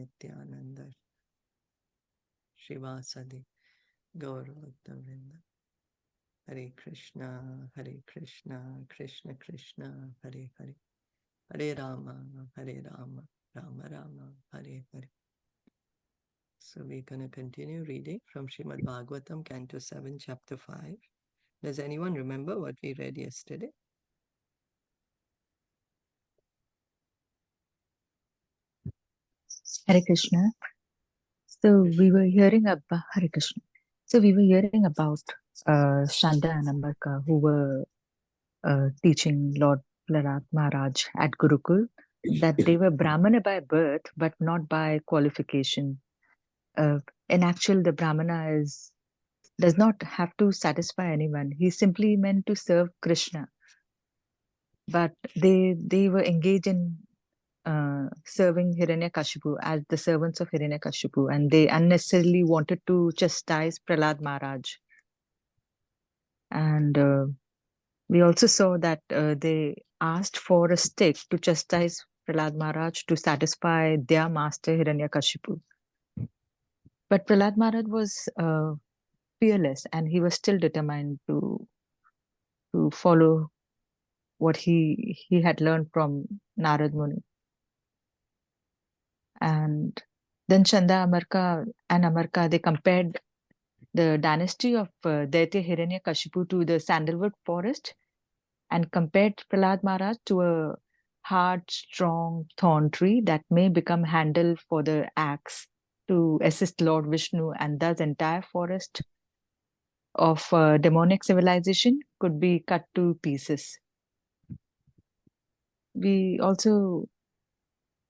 Nityananda Shivasadi Gauravaktavrinda. Hare Krishna, Krishna Krishna, Hare Hare, Hare Rama, Rama Rama, Hare Hare. So we're going to continue reading from Srimad Bhagavatam, Canto 7, Chapter 5. Does anyone remember what we read yesterday? Hare Krishna. So we were hearing about Hare Krishna. So we were hearing about Shanda and Ambarka, who were teaching Lord Prahlāda Mahārāja at Gurukul, that they were Brahmana by birth, but not by qualification. In actual, the Brahmana does not have to satisfy anyone. He's simply meant to serve Krishna. But they were engaged in serving Hiranyakashipu as the servants of Hiranyakashipu, and they unnecessarily wanted to chastise Prahlāda Mahārāja. And we also saw that they asked for a stick to chastise Prahlāda Mahārāja to satisfy their master Hiranyakashipu. But Prahlāda Mahārāja was fearless, and he was still determined to follow what he had learned from Narad Muni. And then Chanda and Amarka, they compared the dynasty of Daitya Hiranyakashipu to the sandalwood forest, and compared Prahlāda Mahārāja to a hard, strong thorn tree that may become handle for the axe to assist Lord Vishnu, and thus entire forest of demonic civilization could be cut to pieces. We also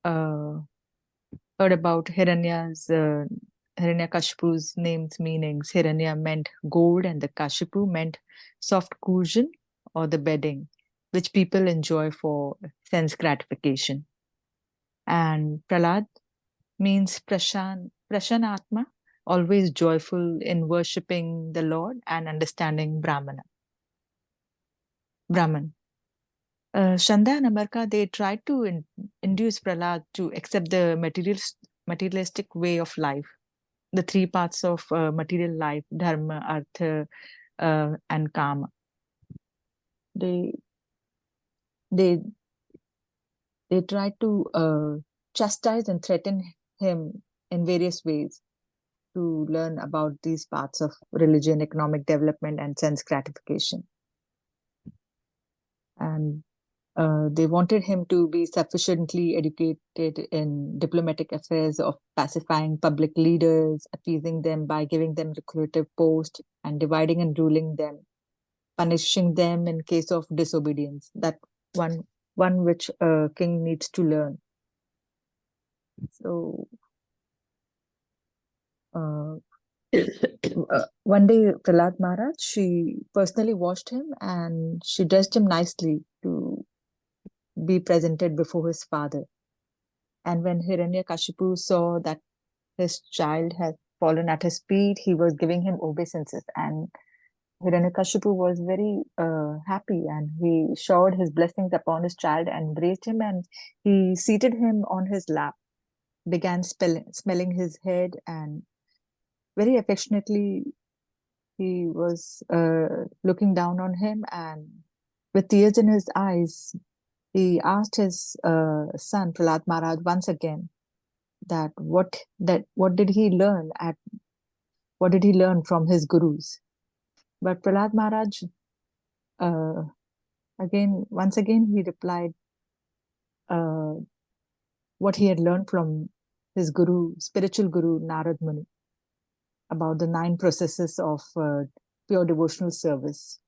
heard about Hiranyakashipu's name's meanings. Hiranya meant gold, and the Kashipu meant soft cushion or the bedding, which people enjoy for sense gratification. And Prahlād means Prashanatma, always joyful in worshipping the Lord and understanding Brahman. Shanda and Amarka, they tried to induce Prahlād to accept the materialistic way of life, the three parts of material life: dharma, artha, and kama. They tried to chastise and threaten him in various ways to learn about these parts of religion, economic development, and sense gratification. And they wanted him to be sufficiently educated in diplomatic affairs, of pacifying public leaders, appeasing them by giving them lucrative posts, and dividing and ruling them, punishing them in case of disobedience. That one which a king needs to learn. So one day, Prahlāda Mahārāja, she personally washed him, and she dressed him nicely to be presented before his father. And when Hiranyakashipu saw that his child had fallen at his feet, he was giving him obeisances, and Hiranyakashipu was very happy, and he showered his blessings upon his child and embraced him, and he seated him on his lap, began smelling his head, and very affectionately he was looking down on him, and with tears in his eyes, he asked his son Prahlāda Mahārāja once again that what did he learn from his gurus. But Prahlāda Mahārāja once again he replied what he had learned from his spiritual guru Narad Muni, about the 9 processes of pure devotional service,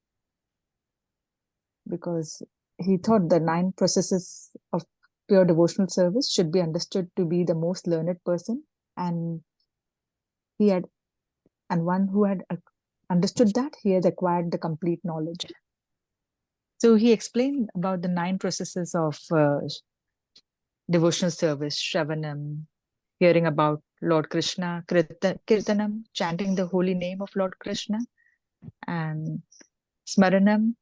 because he thought the 9 processes of pure devotional service should be understood to be the most learned person, and one who had understood that, he had acquired the complete knowledge. So he explained about the 9 processes of devotional service: Shravanam, hearing about Lord Krishna; Kirtanam, chanting the holy name of Lord Krishna; and Smaranam,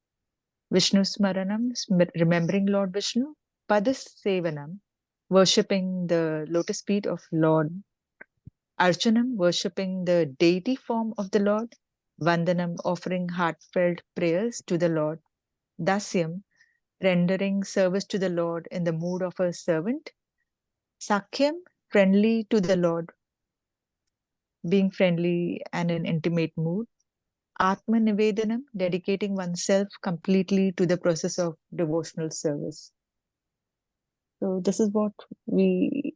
Vishnu Smaranam, remembering Lord Vishnu; Padas Sevanam, worshipping the lotus feet of Lord. Archanam, worshipping the deity form of the Lord. Vandanam, offering heartfelt prayers to the Lord. Dasyam, rendering service to the Lord in the mood of a servant. Sakhyam, friendly to the Lord, being friendly and in intimate mood. Atma Nivedanam, dedicating oneself completely to the process of devotional service. So this is what we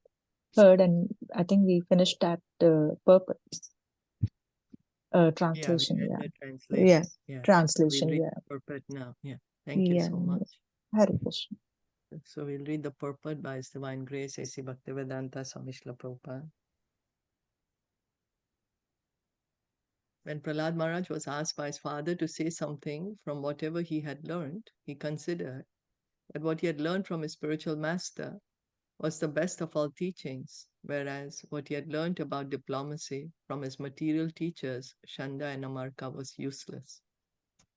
heard, and I think we finished that purpose. Translation, Yeah, we yeah. read the translation. Yeah. Translation, We'll read yeah. the purport now. Yeah. Thank you so much. Hare Krishna. So we'll read the purport by His Divine Grace A.C. Bhaktivedanta Swami Srila Prabhupada. When Prahlad Maharaj was asked by his father to say something from whatever he had learned, he considered that what he had learned from his spiritual master was the best of all teachings, whereas what he had learned about diplomacy from his material teachers, Shanda and Amarka, was useless.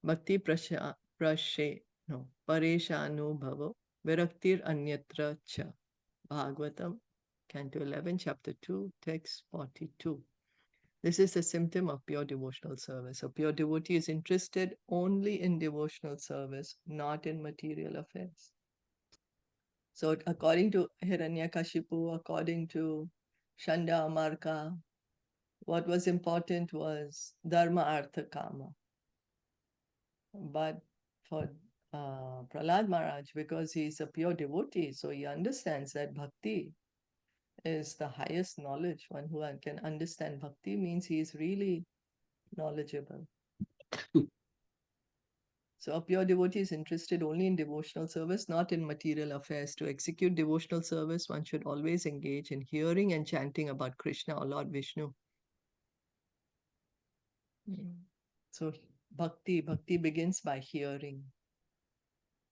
Bhakti Pareshanubhavo Viraktir Anyatra Cha. Bhagavatam, Canto 11, Chapter 2, Text 42. This is a symptom of pure devotional service. A pure devotee is interested only in devotional service, not in material affairs. So, according to Hiranyakashipu, according to Shanda Amarka, what was important was Dharma, Artha, Kama. But for Prahlad Maharaj, because he is a pure devotee, so he understands that bhakti is the highest knowledge. One who can understand bhakti means he is really knowledgeable. So a pure devotee is interested only in devotional service, not in material affairs. To execute devotional service, one should always engage in hearing and chanting about Krishna or Lord Vishnu. So bhakti begins by hearing.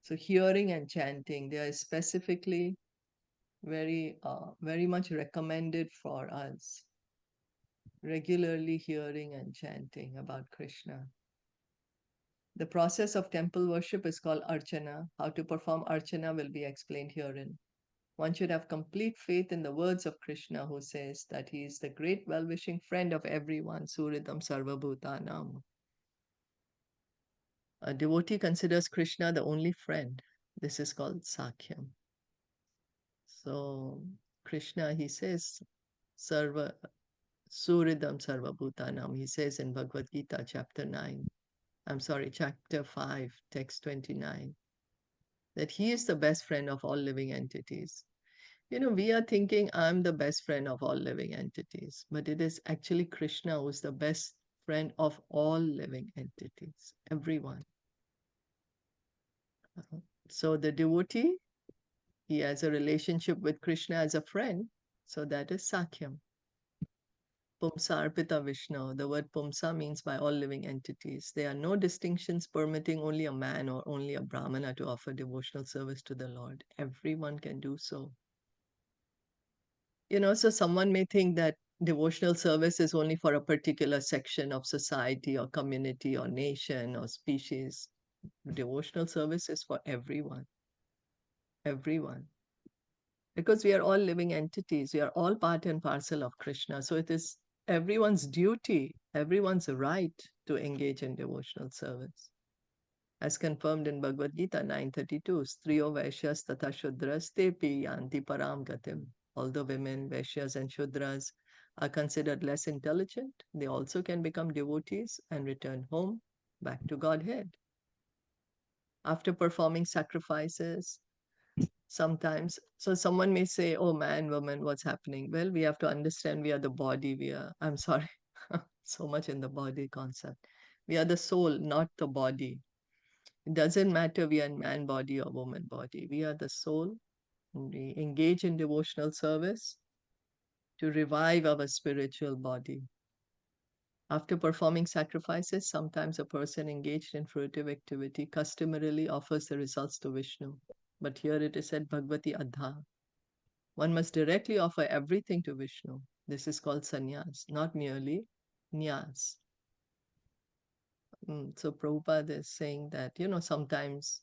So hearing and chanting, they are specifically very much recommended for us. Regularly hearing and chanting about Krishna. The process of temple worship is called archana. How to perform archana will be explained herein. One should have complete faith in the words of Krishna, who says that he is the great well-wishing friend of everyone, Suridam Sarvabhutanam. A devotee considers Krishna the only friend. This is called Sakhyam. So Krishna, he says, Sarva Suridam Sarvabhutanam. He says in Bhagavad Gita, chapter 5, text 29, that he is the best friend of all living entities. We are thinking I'm the best friend of all living entities, but it is actually Krishna who's the best friend of all living entities, everyone. So the devotee, he has a relationship with Krishna as a friend, so that is Sakhyam. Pumsa Arpita Vishnu. The word Pumsa means by all living entities. There are no distinctions permitting only a man or only a Brahmana to offer devotional service to the Lord. Everyone can do so. So someone may think that devotional service is only for a particular section of society or community or nation or species. Devotional service is for everyone. Everyone. Because we are all living entities. We are all part and parcel of Krishna. So it is everyone's duty, everyone's right to engage in devotional service. As confirmed in Bhagavad Gita 9:32, Striyo Vaishyas Tatha Shudras Tepi Yanti Param Gatim. Although women, Vaishyas, and Shudras are considered less intelligent, they also can become devotees and return home back to Godhead. After performing sacrifices, sometimes, so someone may say, oh man, woman, what's happening? Well, we have to understand we are the body. I'm sorry, so much in the body concept. We are the soul, not the body. It doesn't matter we are in man body or woman body. We are the soul. We engage in devotional service to revive our spiritual body. After performing sacrifices, sometimes a person engaged in fruitive activity customarily offers the results to Vishnu. But here it is said Bhagavati Adha. One must directly offer everything to Vishnu. This is called sannyas, not merely nyas. So Prabhupada is saying that, sometimes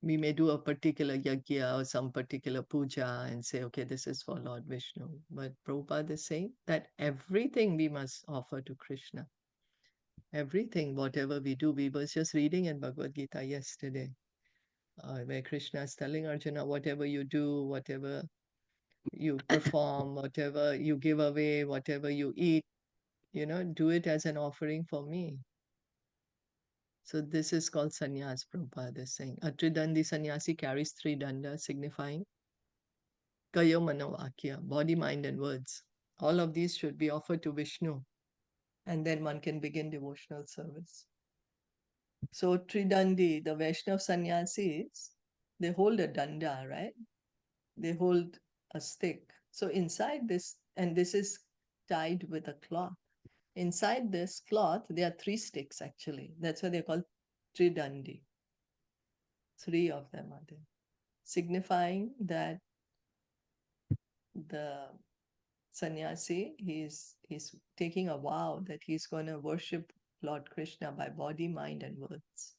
we may do a particular yajna or some particular puja and say, okay, this is for Lord Vishnu. But Prabhupada is saying that everything we must offer to Krishna. Everything, whatever we do. We was just reading in Bhagavad Gita yesterday, where Krishna is telling Arjuna, whatever you do, whatever you perform, whatever you give away, whatever you eat, do it as an offering for me. So this is called sannyas, Prabhupada is saying. A tridandi sannyasi carries 3 dandas, signifying kayo mano vakya, body, mind and words. All of these should be offered to Vishnu. And then one can begin devotional service. So tridandi, the Vaishnava sannyasis, they hold a danda, right? They hold a stick. So inside this, and this is tied with a cloth. Inside this cloth, there are 3 sticks actually. That's why they're called tridandi. 3 of them are there, signifying that the sannyasi, he's taking a vow that he's going to worship Lord Krishna by body, mind, and words.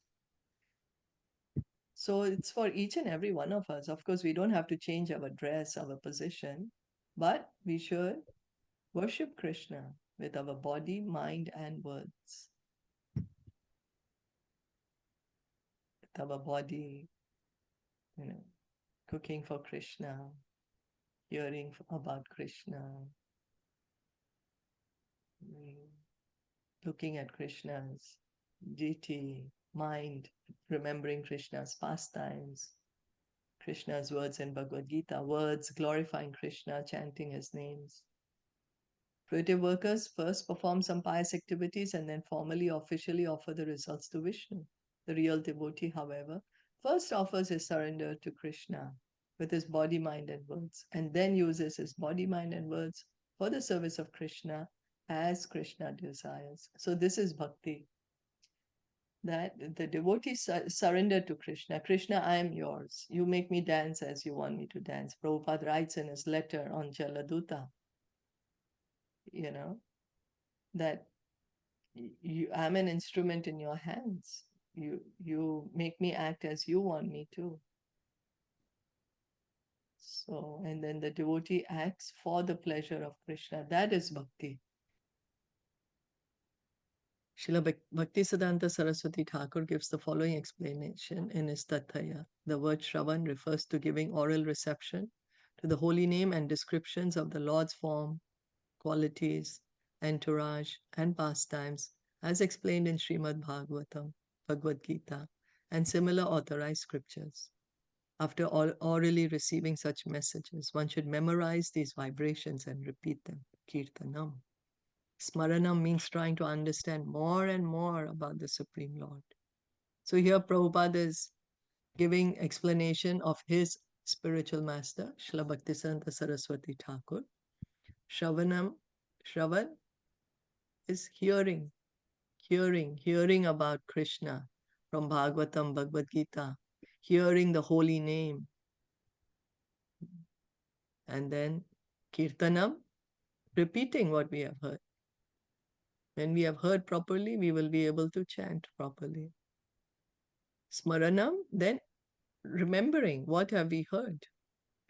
So it's for each and every one of us. Of course, we don't have to change our dress, our position, but we should worship Krishna with our body, mind, and words. With our body, cooking for Krishna, hearing about Krishna, looking at Krishna's deity, mind, remembering Krishna's pastimes, Krishna's words in Bhagavad Gita, words glorifying Krishna, chanting his names. Creative workers first perform some pious activities and then formally, officially offer the results to Vishnu. The real devotee, however, first offers his surrender to Krishna with his body, mind, and words, and then uses his body, mind, and words for the service of Krishna as Krishna desires. So this is bhakti, that the devotee surrender to Krishna. Krishna, I am yours. You make me dance as you want me to dance. Prabhupada writes in his letter on Jaladuta, that I'm an instrument in your hands. You make me act as you want me to. So, and then the devotee acts for the pleasure of Krishna. That is bhakti. Srila Bhaktisiddhanta Saraswati Thakur gives the following explanation in his Tathaya. The word Shravan refers to giving oral reception to the holy name and descriptions of the Lord's form, qualities, entourage, and pastimes, as explained in Srimad Bhagavatam, Bhagavad Gita, and similar authorized scriptures. After orally receiving such messages, one should memorize these vibrations and repeat them. Kirtanam. Smaranam means trying to understand more and more about the Supreme Lord. So here Prabhupada is giving explanation of his spiritual master, Srila Bhaktisiddhanta Saraswati Thakur. Shravan is hearing about Krishna from Bhagavatam, Bhagavad Gita, hearing the holy name. And then Kirtanam, repeating what we have heard. When we have heard properly, we will be able to chant properly. Smaranam, then remembering what have we heard,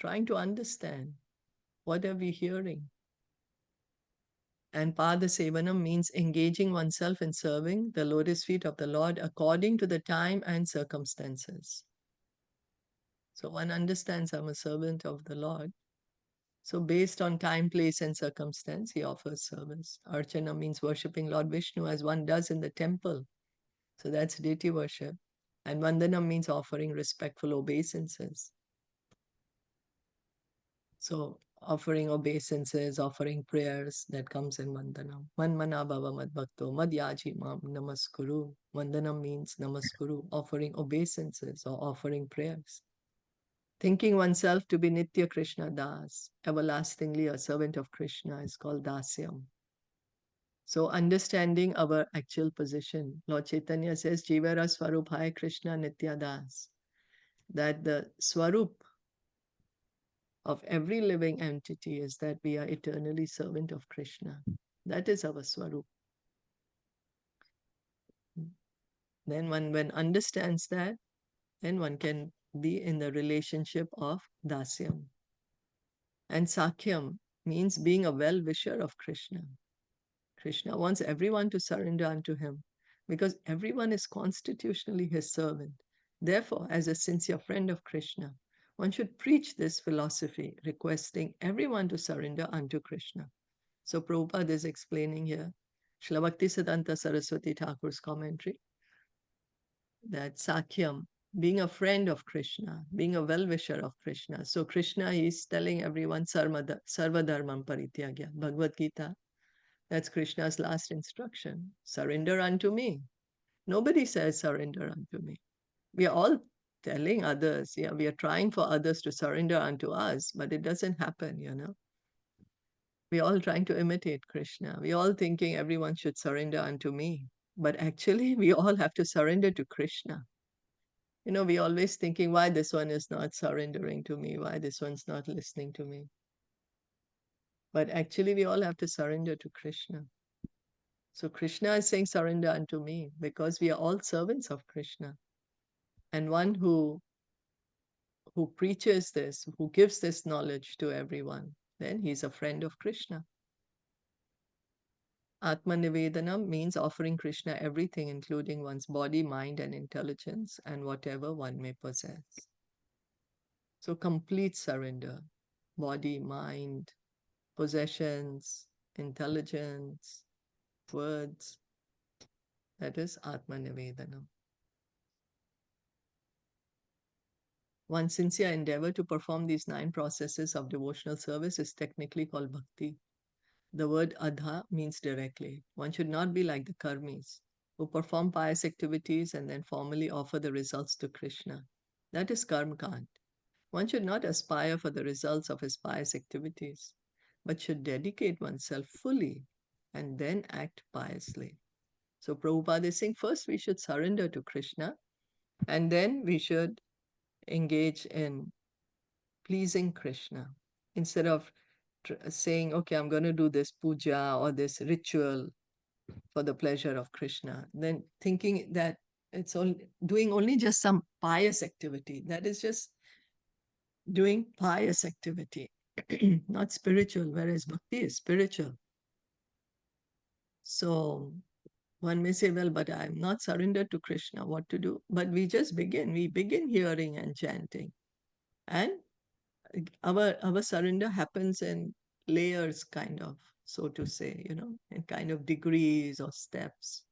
trying to understand what are we hearing. And Pada Sevanam means engaging oneself in serving the lotus feet of the Lord according to the time and circumstances. So one understands I'm a servant of the Lord. So based on time, place, and circumstance, he offers service. Archana means worshipping Lord Vishnu as one does in the temple. So that's deity worship. And Vandanam means offering respectful obeisances. So offering obeisances, offering prayers, that comes in Vandanam. Manmana bhava mad bhakto madhyaji mam namaskuru. Vandanam means namaskuru, offering obeisances or offering prayers. Thinking oneself to be Nitya Krishna Das, everlastingly a servant of Krishna, is called Dasyam. So understanding our actual position, Lord Chaitanya says, Jivara Swarubhaya Krishna Nitya Das, that the Swarup of every living entity is that we are eternally servant of Krishna. That is our Swarup. Then one understands that, then one can be in the relationship of dasyam. And Sakyam means being a well-wisher of Krishna. Krishna wants everyone to surrender unto him because everyone is constitutionally his servant. Therefore, as a sincere friend of Krishna, one should preach this philosophy, requesting everyone to surrender unto Krishna. So Prabhupada is explaining here, Srila Bhaktisiddhanta Saraswati Thakur's commentary, that Sakyam, being a friend of Krishna, being a well-wisher of Krishna. So Krishna is telling everyone, Sarva dharmam parityagya. Bhagavad Gita, that's Krishna's last instruction. Surrender unto me. Nobody says surrender unto me. We are all telling others, yeah, we are trying for others to surrender unto us, but it doesn't happen, We're all trying to imitate Krishna. We're all thinking everyone should surrender unto me. But actually, we all have to surrender to Krishna. We always thinking why this one is not surrendering to me, why this one's not listening to me. But actually, we all have to surrender to Krishna. So Krishna is saying, surrender unto me, because we are all servants of Krishna. And one who preaches this, who gives this knowledge to everyone, then he's a friend of Krishna. Atma Nivedanam means offering Krishna everything, including one's body, mind, and intelligence, and whatever one may possess. So complete surrender, body, mind, possessions, intelligence, words. That is Atma Nivedanam. One's sincere endeavor to perform these 9 processes of devotional service is technically called bhakti. The word adha means directly. One should not be like the karmis, who perform pious activities and then formally offer the results to Krishna. That is karmakant. One should not aspire for the results of his pious activities, but should dedicate oneself fully and then act piously. So Prabhupada is saying first we should surrender to Krishna and then we should engage in pleasing Krishna. Instead of saying, okay, I'm going to do this puja or this ritual for the pleasure of Krishna, then thinking that it's doing only just some pious activity. That is just doing pious activity, not spiritual, whereas bhakti is spiritual. So one may say, well, but I'm not surrendered to Krishna, what to do? But we just begin. We begin hearing and chanting. And our surrender happens in layers, kind of, so to say, in kind of degrees or steps,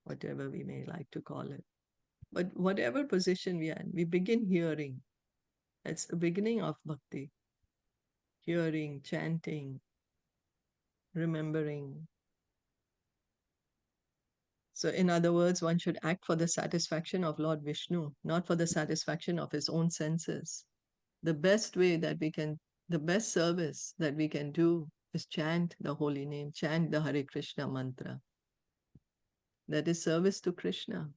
whatever we may like to call it. But whatever position we are in, we begin hearing. That's the beginning of bhakti. Hearing, chanting, remembering. So in other words, one should act for the satisfaction of Lord Vishnu, not for the satisfaction of his own senses. The best service that we can do is chant the holy name, chant the Hare Krishna mantra. That is service to Krishna.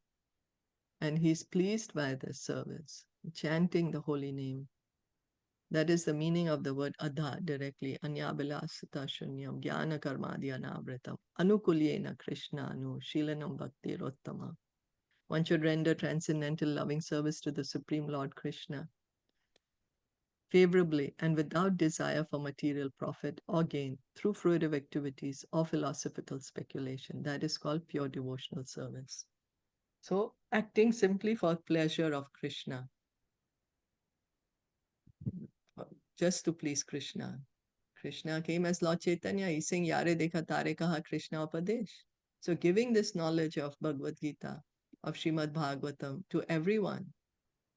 And he's pleased by this service, chanting the holy name. That is the meaning of the word adha directly. Anyabilasita shunyam jnana karmadya navritam anukulyena Krishna anu shilanam bhakti rottama. One should render transcendental loving service to the Supreme Lord Krishna favorably and without desire for material profit or gain through fruitive activities or philosophical speculation. That is called pure devotional service. So, acting simply for pleasure of Krishna, just to please Krishna. Krishna came as Lord Chaitanya. He's saying, Yare dekha tare kaha Krishna upadesh. So, giving this knowledge of Bhagavad Gita, of Srimad Bhagavatam to everyone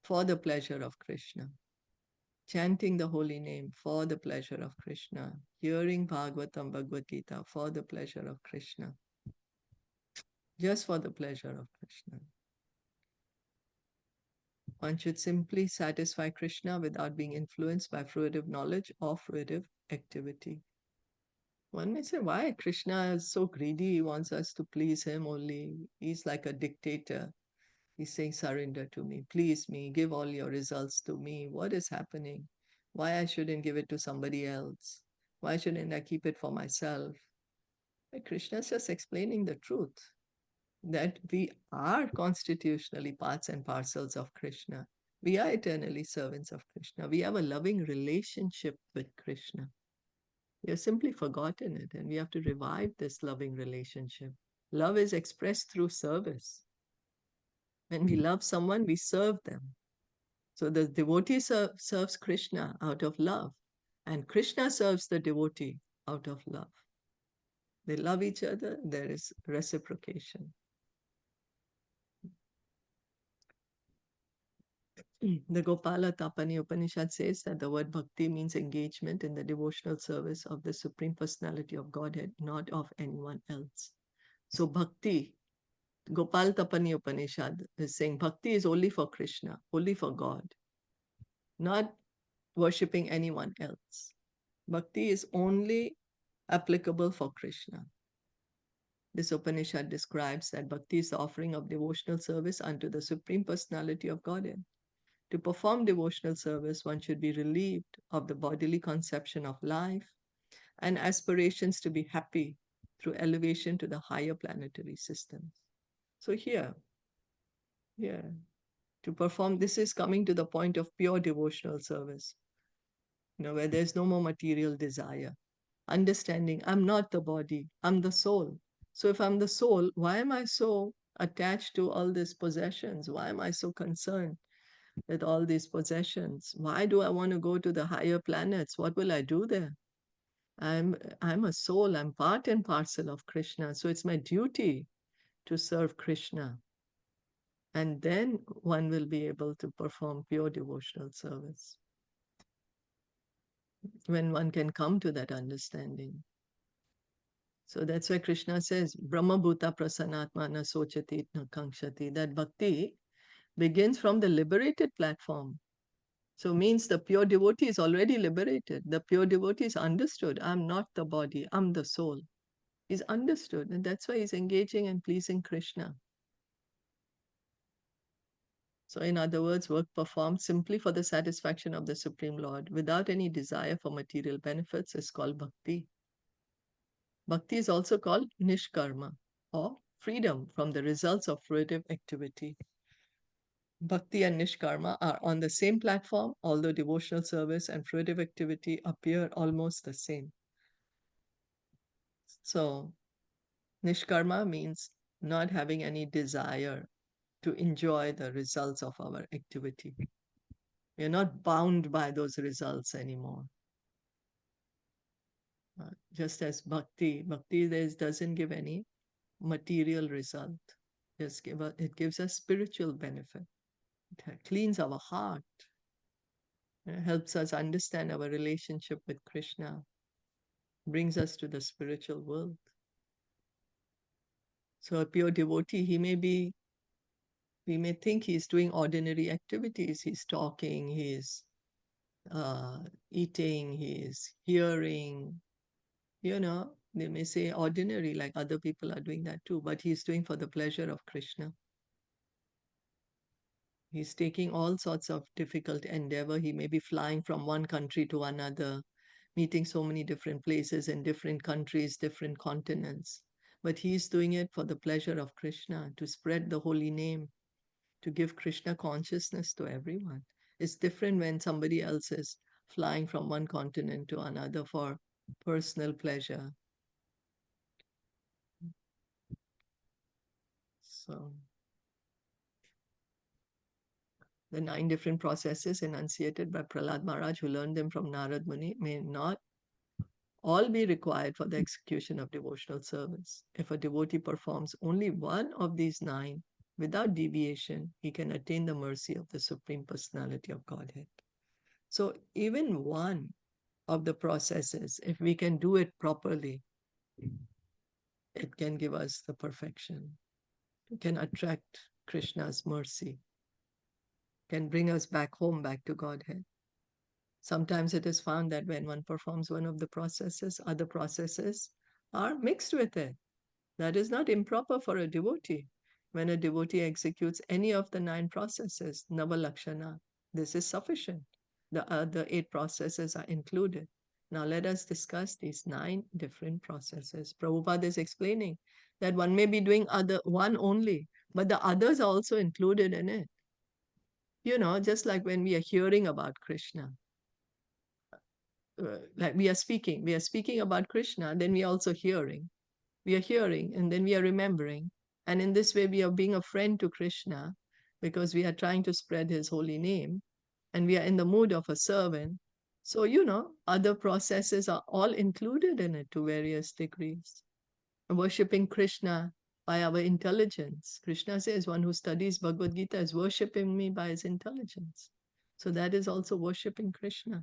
for the pleasure of Krishna. Chanting the holy name for the pleasure of Krishna, hearing Bhagavatam, Bhagavad Gita for the pleasure of Krishna, just for the pleasure of Krishna. One should simply satisfy Krishna without being influenced by fruitive knowledge or fruitive activity. One may say, why? Krishna is so greedy, he wants us to please him only. He's like a dictator. He's saying, surrender to me, please me, give all your results to me. What is happening? Why I shouldn't give it to somebody else? Why shouldn't I keep it for myself? But Krishna is just explaining the truth, that we are constitutionally parts and parcels of Krishna. We are eternally servants of Krishna. We have a loving relationship with Krishna. We have simply forgotten it, and we have to revive this loving relationship. Love is expressed through service. When we love someone, we serve them. So the devotee serves Krishna out of love, and Krishna serves the devotee out of love. They love each other, there is reciprocation. The Gopala Tapani Upanishad says that the word bhakti means engagement in the devotional service of the Supreme Personality of Godhead, not of anyone else. So bhakti, Gopal Tapani Upanishad is saying bhakti is only for Krishna, only for God, not worshipping anyone else. Bhakti is only applicable for Krishna. This Upanishad describes that bhakti is the offering of devotional service unto the Supreme Personality of Godhead. To perform devotional service, one should be relieved of the bodily conception of life and aspirations to be happy through elevation to the higher planetary systems. So here, to perform, this is coming to the point of pure devotional service, where there's no more material desire. Understanding, I'm not the body, I'm the soul. So if I'm the soul, why am I so attached to all these possessions? Why am I so concerned with all these possessions? Why do I want to go to the higher planets? What will I do there? I'm a soul, I'm part and parcel of Krishna. So it's my duty to serve Krishna. And then one will be able to perform pure devotional service. When one can come to that understanding. So that's why Krishna says, Brahma Bhuta Prasanatma na sochati na kankshati. That bhakti begins from the liberated platform. So means the pure devotee is already liberated. The pure devotee is understood. I'm not the body, I'm the soul. He's understood, and that's why he's engaging and pleasing Krishna. So in other words, work performed simply for the satisfaction of the Supreme Lord without any desire for material benefits is called bhakti. Bhakti is also called nishkarma, or freedom from the results of fruitive activity. Bhakti and nishkarma are on the same platform, although devotional service and fruitive activity appear almost the same. So nishkarma means not having any desire to enjoy the results of our activity. We are not bound by those results anymore. Just as bhakti doesn't give any material result. It gives us spiritual benefit. It cleans our heart. It helps us understand our relationship with Krishna. Brings us to the spiritual world. So a pure devotee, we may think he's doing ordinary activities. He's talking, he's eating, he's hearing. They may say ordinary, like other people are doing that too, but he's doing for the pleasure of Krishna. He's taking all sorts of difficult endeavor. He may be flying from one country to another, meeting so many different places in different countries, different continents. But he's doing it for the pleasure of Krishna, to spread the holy name, to give Krishna consciousness to everyone. It's different when somebody else is flying from one continent to another for personal pleasure. So the 9 different processes enunciated by Prahlāda Mahārāja, who learned them from Narad Muni, may not all be required for the execution of devotional service. If a devotee performs only one of these 9 without deviation, he can attain the mercy of the Supreme Personality of Godhead. So even one of the processes, if we can do it properly, it can give us the perfection. It can attract Krishna's mercy, can bring us back home, back to Godhead. Sometimes it is found that when one performs one of the processes, other processes are mixed with it. That is not improper for a devotee. When a devotee executes any of the 9 processes, Navalakshana, this is sufficient. The other 8 processes are included. Now let us discuss these 9 different processes. Prabhupada is explaining that one may be doing one only, but the others are also included in it. just like when we are hearing about Krishna, like we are speaking about Krishna, then we are also hearing. We are hearing and then we are remembering. And in this way, we are being a friend to Krishna because we are trying to spread his holy name and we are in the mood of a servant. So, other processes are all included in it to various degrees. Worshipping Krishna by our intelligence. Krishna says, one who studies Bhagavad Gita is worshipping me by his intelligence. So that is also worshipping Krishna.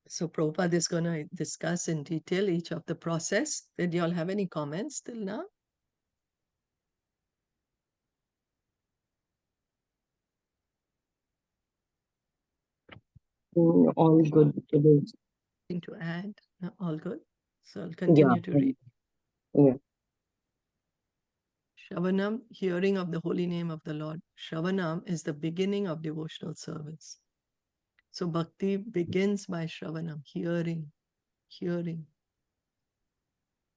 So Prabhupada is going to discuss in detail each of the process. Did you all have any comments till now? All good today. Anything to add? No, all good? So I'll continue to read. Yeah. Shravanam, hearing of the holy name of the Lord. Shravanam is the beginning of devotional service. So bhakti begins by Shravanam, hearing.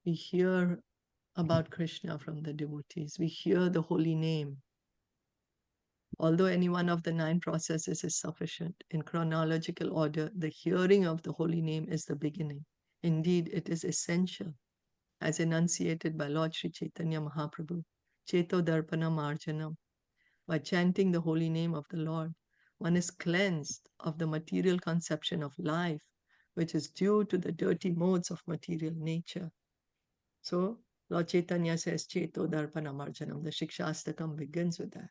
We hear about Krishna from the devotees. We hear the holy name. Although any one of the 9 processes is sufficient, in chronological order, the hearing of the holy name is the beginning. Indeed, it is essential, as enunciated by Lord Sri Caitanya Mahaprabhu, Cheto Darpanam Arjanam. By chanting the holy name of the Lord, one is cleansed of the material conception of life, which is due to the dirty modes of material nature. So, Lord Chaitanya says, Cheto Darpanam Arjanam. The Shikshastakam begins with that.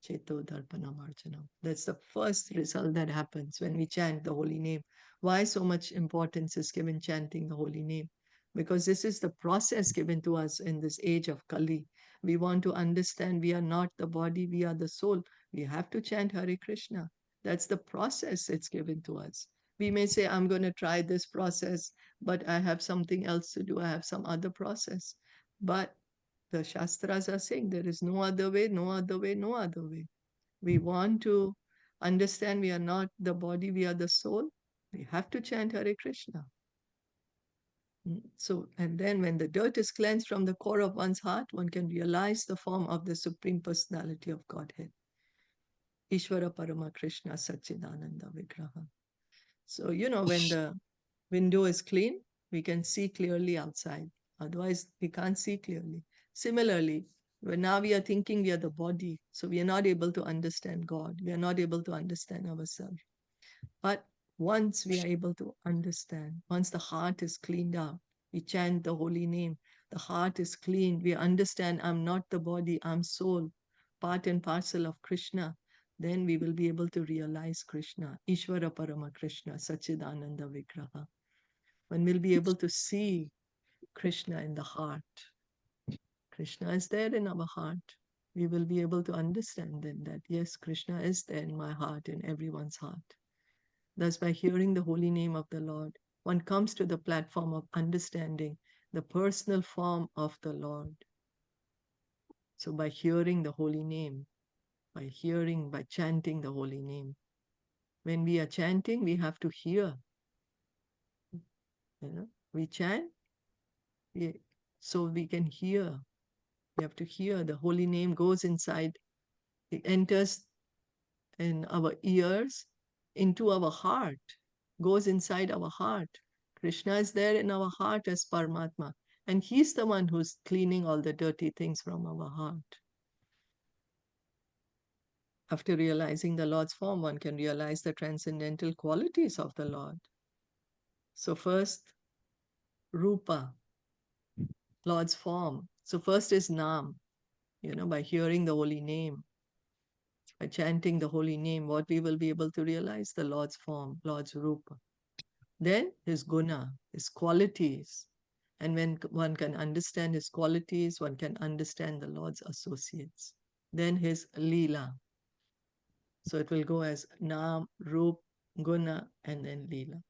Cheto Darpanam Arjanam. That's the first result that happens when we chant the holy name. Why so much importance is given chanting the holy name? Because this is the process given to us in this age of Kali. We want to understand we are not the body, we are the soul. We have to chant Hare Krishna. That's the process it's given to us. We may say, I'm going to try this process, but I have something else to do. I have some other process. But the Shastras are saying there is no other way, no other way, no other way. We want to understand we are not the body, we are the soul. We have to chant Hare Krishna. So, and then when the dirt is cleansed from the core of one's heart, one can realize the form of the Supreme Personality of Godhead. Ishvara Parama Krishna Satchidananda Vigraha. So, when the window is clean, we can see clearly outside. Otherwise, we can't see clearly. Similarly, now we are thinking we are the body, so we are not able to understand God. We are not able to understand ourselves. But once we are able to understand, once the heart is cleaned out, we chant the holy name, the heart is cleaned, we understand I'm not the body, I'm soul, part and parcel of Krishna, then we will be able to realize Krishna, Ishvara Parama Krishna, Satchidananda Vigraha. One will be able to see Krishna in the heart. Krishna is there in our heart. We will be able to understand then that, yes, Krishna is there in my heart, in everyone's heart. Thus, by hearing the holy name of the Lord, one comes to the platform of understanding the personal form of the Lord. So by hearing the holy name, by chanting the holy name, when we are chanting, we have to hear. We chant, so we can hear. We have to hear. The holy name goes inside. It enters in our ears, into our heart, goes inside our heart. Krishna is there in our heart as Paramatma, and he's the one who's cleaning all the dirty things from our heart. After realizing the Lord's form, one can realize the transcendental qualities of the Lord. So first, Rupa, Lord's form. So first is Nam, by hearing the holy name, by chanting the holy name, what we will be able to realize, the Lord's form, Lord's Rupa. Then his guna, his qualities. And when one can understand his qualities, one can understand the Lord's associates. Then his lila. So it will go as Nam, Rup, Guna, and then lila.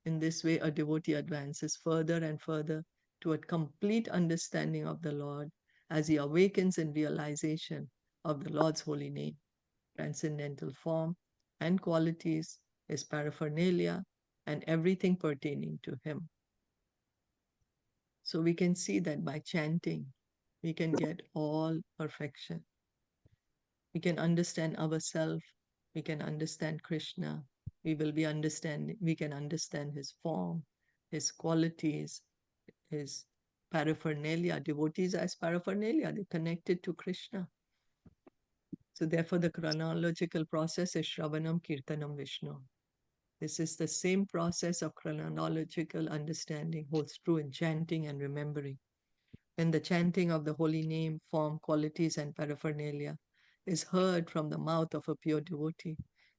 In this way, a devotee advances further and further toward complete understanding of the Lord as he awakens in realization of the Lord's holy name, transcendental form and qualities, his paraphernalia, and everything pertaining to him. So we can see that by chanting, we can get all perfection. We can understand ourselves. We can understand Krishna. We can understand his form, his qualities, his paraphernalia. Devotees as paraphernalia, they're connected to Krishna. So therefore the chronological process is Shravanam, Kirtanam, Vishnu. This is the same process of chronological understanding holds true in chanting and remembering. When the chanting of the holy name, form, qualities, and paraphernalia is heard from the mouth of a pure devotee,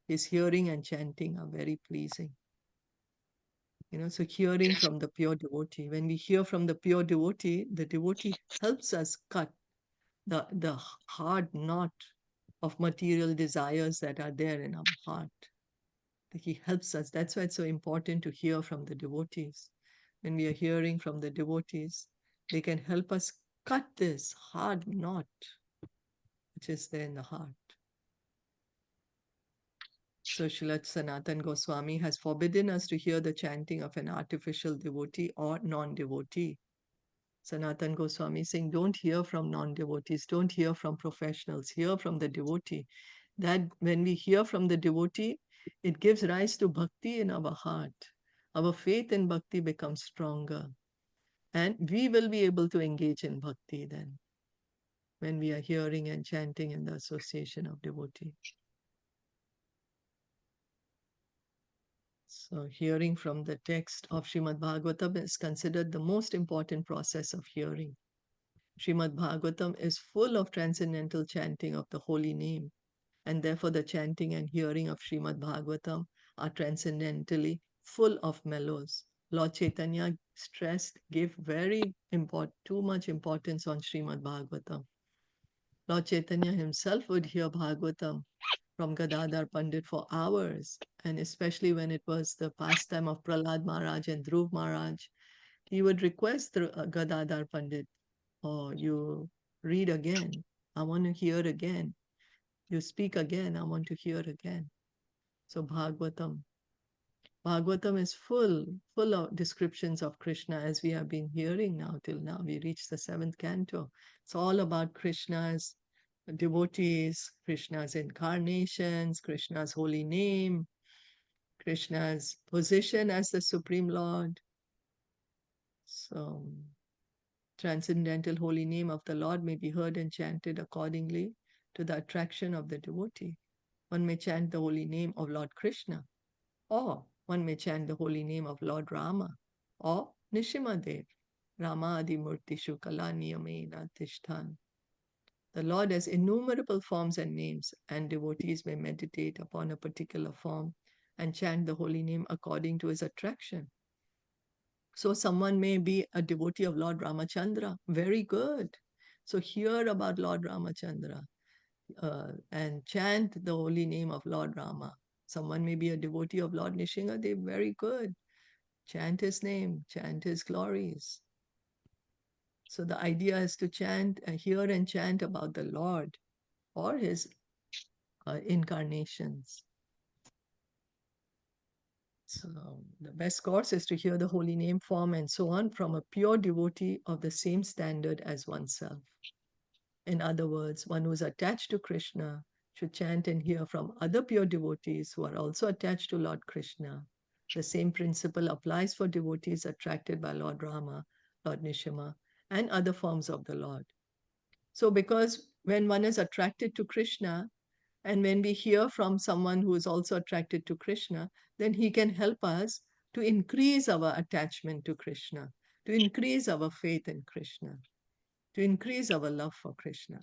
his hearing and chanting are very pleasing. So hearing from the pure devotee. When we hear from the devotee helps us cut the hard knot of material desires that are there in our heart. He helps us. That's why it's so important to hear from the devotees. When we are hearing from the devotees, they can help us cut this hard knot which is there in the heart. So Srila Sanatan Goswami has forbidden us to hear the chanting of an artificial devotee or non-devotee. Sanatan Goswami is saying, don't hear from non-devotees, don't hear from professionals, hear from the devotee. That when we hear from the devotee, it gives rise to bhakti in our heart. Our faith in bhakti becomes stronger. And we will be able to engage in bhakti then, when we are hearing and chanting in the association of devotee. So hearing from the text of Srimad Bhagavatam is considered the most important process of hearing. Srimad Bhagavatam is full of transcendental chanting of the holy name, and therefore the chanting and hearing of Srimad Bhagavatam are transcendentally full of mellows. Lord Chaitanya gave too much importance on Srimad Bhagavatam. Lord Chaitanya himself would hear Bhagavatam from Gadadhar Pandit for hours, and especially when it was the pastime of Prahlāda Mahārāja and Dhruv Mahārāja, he would request Gadadhar Pandit, you read again, I want to hear again. You speak again, I want to hear again. So Bhagavatam is full of descriptions of Krishna, as we have been hearing now till now. We reached the 7th canto. It's all about Krishna's devotees, Krishna's incarnations, Krishna's holy name, Krishna's position as the Supreme Lord. So, transcendental holy name of the Lord may be heard and chanted accordingly to the attraction of the devotee. One may chant the holy name of Lord Krishna, or one may chant the holy name of Lord Rama, or Nishimadev, Rama Adi Murtishu Kala Niyamena Tishthan. The Lord has innumerable forms and names, and devotees may meditate upon a particular form and chant the holy name according to his attraction. So someone may be a devotee of Lord Ramachandra. Very good. So hear about Lord Ramachandra and chant the holy name of Lord Rama. Someone may be a devotee of Lord Nishingadev. Very good. Chant his name, chant his glories. So the idea is to hear and chant about the Lord or his incarnations. So the best course is to hear the holy name, form, and so on from a pure devotee of the same standard as oneself. In other words, one who is attached to Krishna should chant and hear from other pure devotees who are also attached to Lord Krishna. The same principle applies for devotees attracted by Lord Rama, Lord Nishima, and other forms of the Lord. So because when one is attracted to Krishna, and when we hear from someone who is also attracted to Krishna, then he can help us to increase our attachment to Krishna, to increase our faith in Krishna, to increase our love for Krishna.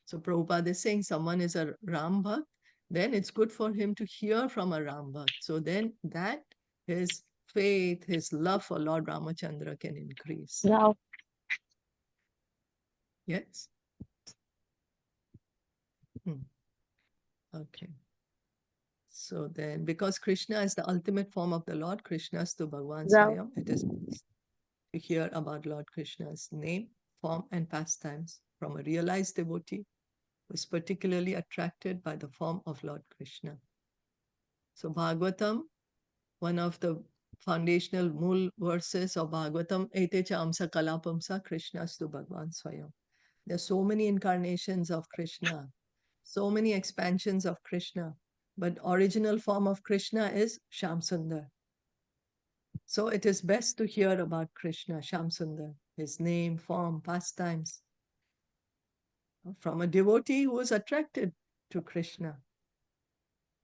So Prabhupada is saying someone is a Ram Bhakt, then it's good for him to hear from a Ram Bhakt. So then that his faith, his love for Lord Ramachandra can increase. Yeah. Yes? Okay. So then, because Krishna is the ultimate form of the Lord, Krishnastu Bhagavan Swayam, it is nice to hear about Lord Krishna's name, form, and pastimes from a realized devotee who is particularly attracted by the form of Lord Krishna. So Bhagavatam, one of the foundational mul verses of Bhagavatam, Ete cha amsa kalapamsa Krishnastu Bhagavan Swayam. There are so many incarnations of Krishna. So many expansions of Krishna, but original form of Krishna is Shyam Sundar. So it is best to hear about Krishna, Shyam Sundar, his name, form, pastimes, from a devotee who is attracted to Krishna.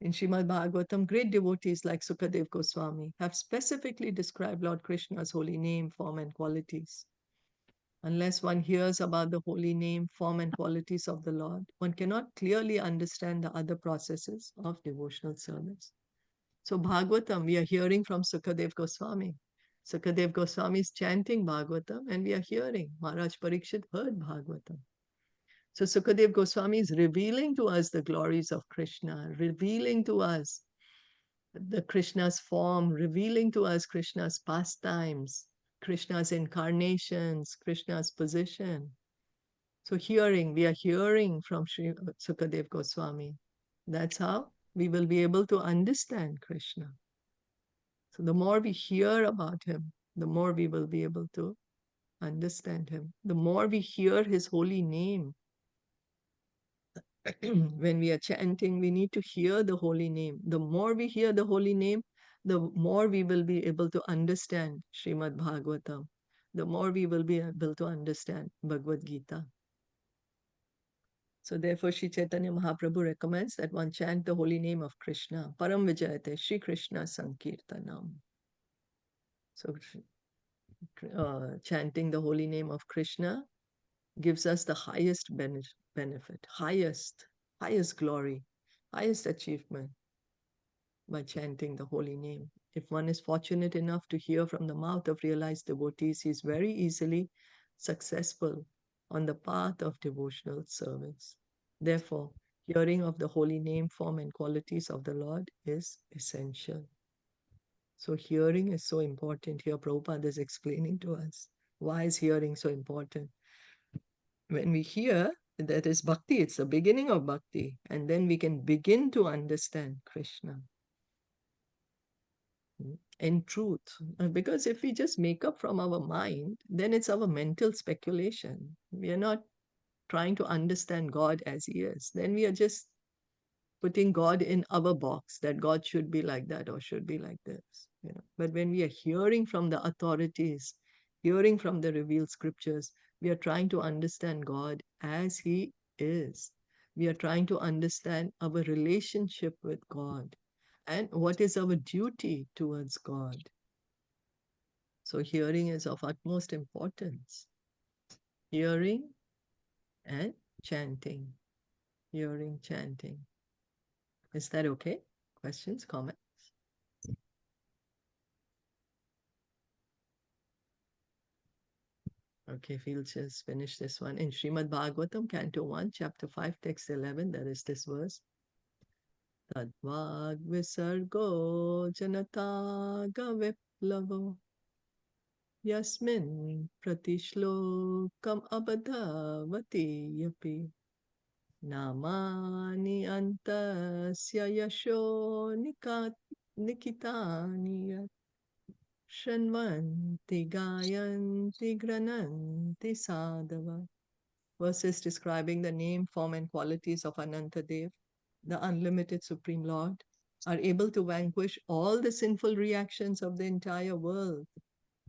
In Srimad Bhagavatam, great devotees like Sukadev Goswami have specifically described Lord Krishna's holy name, form, and qualities. Unless one hears about the holy name, form, and qualities of the Lord, one cannot clearly understand the other processes of devotional service. So Bhagavatam, we are hearing from Sukadev Goswami. Sukadev Goswami is chanting Bhagavatam and we are hearing. Maharaj Parikshit heard Bhagavatam. So Sukadev Goswami is revealing to us the glories of Krishna, revealing to us the Krishna's form, revealing to us Krishna's pastimes, Krishna's incarnations, Krishna's position. So we are hearing from Sri Sukadev Goswami. That's how we will be able to understand Krishna. So the more we hear about him, the more we will be able to understand him. The more we hear his holy name, when we are chanting, we need to hear the holy name. The more we hear the holy name, the more we will be able to understand Srimad Bhagavatam. The more we will be able to understand Bhagavad Gita. So therefore, Sri Chaitanya Mahaprabhu recommends that one chant the holy name of Krishna. Param Vijayate Shri Krishna Sankirtanam. So chanting the holy name of Krishna gives us the highest benefit, highest glory, highest achievement by chanting the holy name. If one is fortunate enough to hear from the mouth of realized devotees, he is very easily successful on the path of devotional service. Therefore, hearing of the holy name, form, and qualities of the Lord is essential. So hearing is so important. Here Prabhupada is explaining to us why is hearing so important. When we hear, that is bhakti, it's the beginning of bhakti, and then we can begin to understand Krishna in truth. Because if we just make up from our mind, then it's our mental speculation. We are not trying to understand God as he is. Then we are just putting God in our box, that God should be like that or should be like this. But when we are hearing from the authorities, hearing from the revealed scriptures, we are trying to understand God as he is. We are trying to understand our relationship with God and what is our duty towards God. So hearing is of utmost importance. Hearing and chanting. Hearing, chanting. Is that okay? Questions, comments? Okay, we'll just finish this one. In Srimad Bhagavatam, Canto 1, Chapter 5, Text 11, there is this verse. Tadvag visargo janataga viplavo yasmin pratishlokam abadhavati yapi namani antasya yasho nikitani Shanvanti Gayanti Grananti Sadhava. Verses describing the name, form, and qualities of Anantadev, the unlimited Supreme Lord, are able to vanquish all the sinful reactions of the entire world.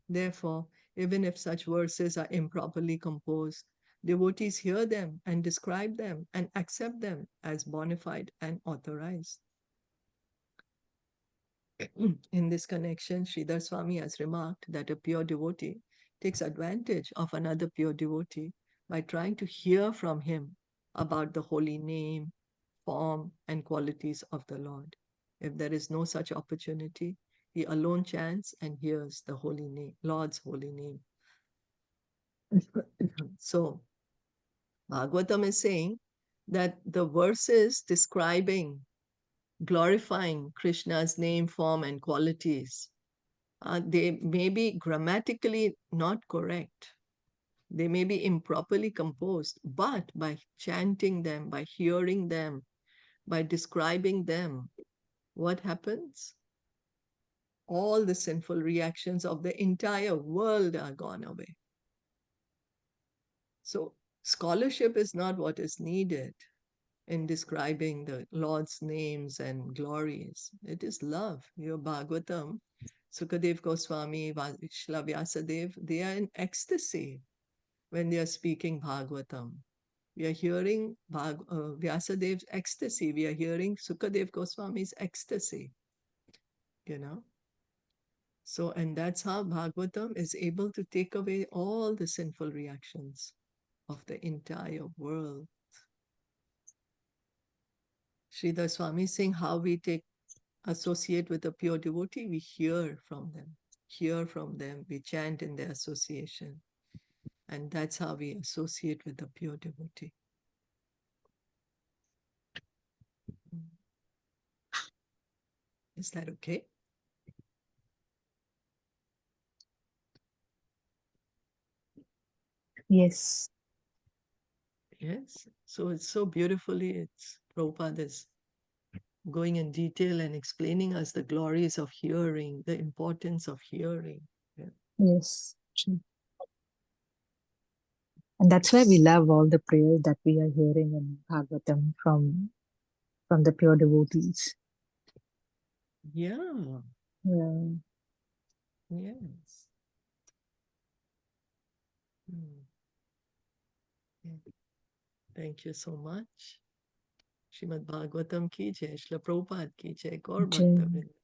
Therefore, even if such verses are improperly composed, devotees hear them and describe them and accept them as bona fide and authorized. In this connection, Sridhar Swami has remarked that a pure devotee takes advantage of another pure devotee by trying to hear from him about the holy name, form, and qualities of the Lord. If there is no such opportunity, he alone chants and hears the holy name, Lord's holy name. So, Bhagavatam is saying that the verses describing, glorifying Krishna's name, form, and qualities, they may be grammatically not correct. They may be improperly composed, but by chanting them, by hearing them, by describing them, what happens? All the sinful reactions of the entire world are gone away. So scholarship is not what is needed. in describing the Lord's names and glories. It is love. Your Bhagavatam, Sukadev Goswami, Shila Vyasadeva, they are in ecstasy when they are speaking Bhagavatam. We are hearing Vyasadev's ecstasy. We are hearing Sukadev Goswami's ecstasy, you know. So, and that's how Bhagavatam is able to take away all the sinful reactions of the entire world. Sridhar Swami is saying how we associate with a pure devotee, we hear from them, we chant in their association. And that's how we associate with the pure devotee. Is that okay? Yes. Yes. So it's so beautifully, Prabhupada is going in detail and explaining us the glories of hearing, the importance of hearing. Yeah. Yes. True. And that's why we love all the prayers that we are hearing in Bhagavatam from the pure devotees. Yeah. Yeah. Yes. Yeah. Thank you so much. Srimad Bhagavatam ki jai, Srila Prabhupada ki jai, Gaur Bhakta Vrinda.